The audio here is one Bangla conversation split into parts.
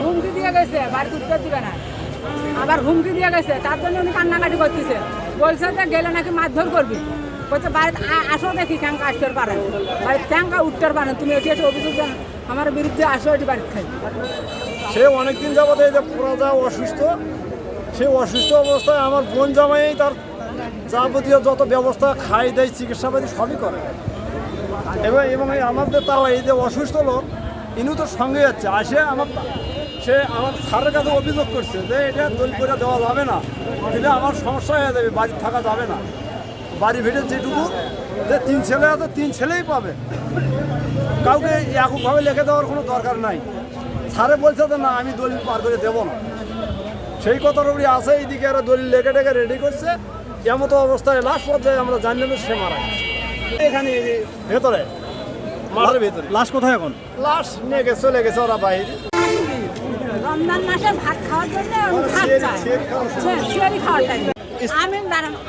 হুমকি দিয়ে গেছে, বাড়িতে উত্তর দিবে না। আবার হুমকি দিয়ে গেছে, তার জন্য উনি কান্নাকাটি করতেছে। বলছে যে গেলে নাকি মারধর করবি। বলছে বাড়িতে আসো দেখি ক্যাঙ্কা আসতে পারেন, বাড়িতে ক্যাঙ্কা উঠতে পারেন, তুমি এটি এসে অভিযোগ দেন আমার বিরুদ্ধে আসো, এটি বাড়িতে খাই। সে অনেকদিন যাবত এই যে পুরাদা অসুস্থ, সেই অসুস্থ অবস্থায় আমার বোন জামাই তার যাবতীয় যত ব্যবস্থা খাই দেয়, চিকিৎসাপাতি সবই করে। এবং আমাদের তাও এই যে অসুস্থ লোক ইনু তো সঙ্গে যাচ্ছে, আসে সে আমার স্যারের কাছে অভিযোগ করছে যে এটা দলিল করে দেওয়া যাবে না, দিলে আমার সমস্যা হয়ে যাবে, বাড়ি থাকা যাবে না। বাড়ি ভিটে যেটুকু যে 3 ছেলে আছে 3 ছেলেই পাবে, কাউকে এককভাবে লিখে দেওয়ার কোনো দরকার নাই। স্যারে বলছে যে না, আমি দলিল পার করে দেবো না। সেই কথার উপরে আছে, এইদিকে আর দলিল লেখে টেখে রেডি করছে। এমতো অবস্থায় লাস্ট পর্যায়ে আমরা জানলাম সে মারা গেছে এখানে ভেতরে, মাঠের ভেতরে। লাশ কোথায় এখন? লাশ নিয়ে গেছে, চলে গেছে ওরা বাইরে। রমজান মাসে ভাত খাওয়ার জন্য খাওয়ার টাইম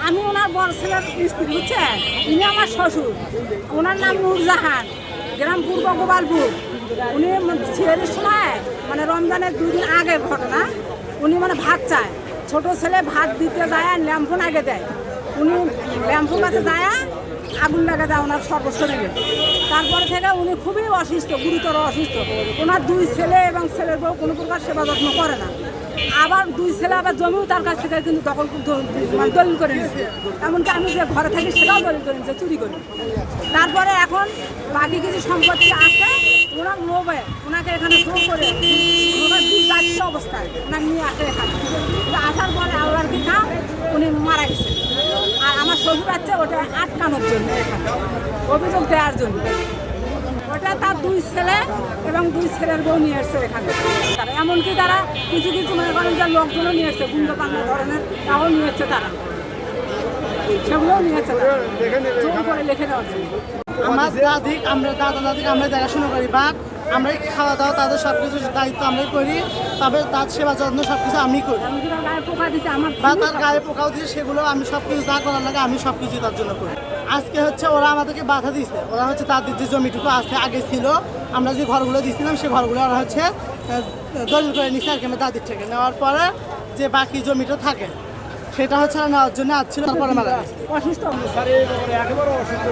আমি ওনার বড় ছেলের স্ত্রী, বুঝছেন? ইনি আমার শ্বশুর, ওনার নাম নূরজাহান, গ্রাম পূর্ব গোপালপুর। উনি ছেলের সময় মানে রমজানের 2 দিন আগের ঘটনা, উনি মানে ভাত চায়। ছোট ছেলে ভাত দিতে যায়, ল্যাম্পন আগে দেয়। উনি ল্যাম্পন কাছে যায়, আগুন লাগা যায় ওনার সর্বস্ব নেবে। তারপরে থেকে উনি খুবই অসুস্থ, গুরুতর অসুস্থ। ওনার 2 ছেলে এবং ছেলের বউ কোনো প্রকার সেবা যত্ন করে না। আবার 2 ছেলে আবার জমিও তার কাছ থেকে কিন্তু দখল মানে দলিল করে নিচ্ছে। এমনকি আমি যে ঘরে থাকি সেটাও দলিল করে নিচ্ছে, চুরি করে। তারপরে এখন বাকি কিছু সম্পত্তি আছে ওনার লোভে ওনাকে এখানে জোর করে ওনার যাচ্ছে অবস্থায় ওনাকে নিয়ে আসে এখানে। আসার পরে আল্লাহর কি না উনি মারা গেছে। আর আমার শ্বশুর আছে ওটা আটকানোর জন্য, এখানে অভিযোগ দেওয়ার জন্য। ওটা তার 2 ছেলে এবং 2 ছেলের বউ নিয়ে এসছে এখানে। তারা এমনকি তারা কিছু কিছু মনে করেন যে লোকজনও নিয়ে এসছে, গুন্ড পান্না ধরনের, তাও নিয়ে এসছে তারা, সেগুলোও নিয়ে এসছে জোর করে লিখে দেওয়ার জন্য। আমার দাদি, আমরা দাদা দাদিকে আমরা দেখাশোনা করি, বা আমরাই খাওয়া দাওয়া তাদের সব কিছু দায়িত্ব আমরাই করি, তবে তার সেবা যত্ন সব কিছু আমি করি। বা তার গায়ে পোকাও দিয়েছে, সেগুলো আমি সব কিছু যা করার লাগে আমি সব কিছু তার জন্য করি। আজকে হচ্ছে ওরা আমাদেরকে বাধা দিচ্ছে, ওরা হচ্ছে তাদের যে জমিটুকু আছে আগে ছিল, আমরা যে ঘরগুলো দিচ্ছিলাম সেই ঘরগুলো ওরা হচ্ছে দলিল করে নিচ্ছে আর কি আমার দাদির থেকে। নেওয়ার পরে যে বাকি জমিটা থাকে সেটা হচ্ছে নেওয়ার জন্য আসছিল, তারপরে মারা গেছে। অসুস্থ একেবারে অসুস্থ।